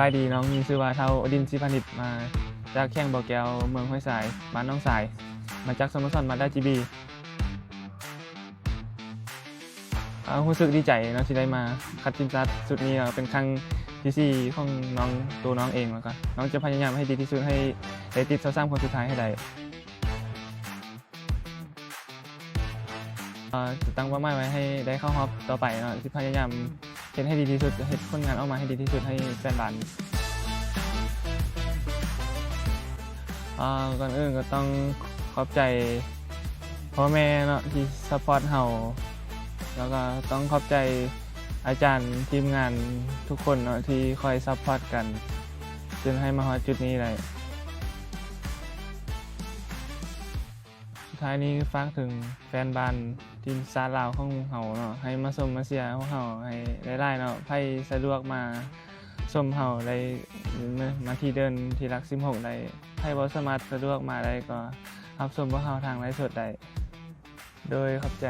บายดีน้องมีชื่อว่าเท่าอดินทร์ ศิพานิชมาจากแข้งบ่อแก้วเมืองห้วยสายบ้านน้องสายมาจากสโมสรมาด้าจีบีรู้สึกดีใจเนาะที่ได้มาคัดทีมชาติสุดนี้เป็นครั้งที่4ของน้องตัวน้องเองแล้วก็น้องจะพยายามให้ดีที่สุดให้ได้ติด23คนสุดท้ายให้ได้จะตั้งเป้าหมายไว้ให้ได้เข้ารอบต่อไปเนาะที่พยายามเฮ็ดให้ดีที่สุดเฮ็ดผลงานออกมาให้ดีที่สุดให้แฟนบอลก่อนอื่นก็ต้องขอบใจพ่อแม่เนาะที่ซัพพอร์ตเฮาแล้วก็ต้องขอบใจอาจารย์ทีมงานทุกคนเนาะที่คอยซัพพอร์ตกันจนให้มาฮอดจุดนี้ได้สุดท้ายนี้ฝากถึงแฟนบอลทีมชาติลาวของเฮาเนาะให้มาชมมาเชียร์ของเฮาให้หลายๆเนาะไผสะดวกมาชมเฮาได้มาที่เดินที่หลัก16ได้ไผบ่สามารถสะดวกมาได้ก็รับชมพวกเฮาทางไลฟ์สดได้โดยขอบใจ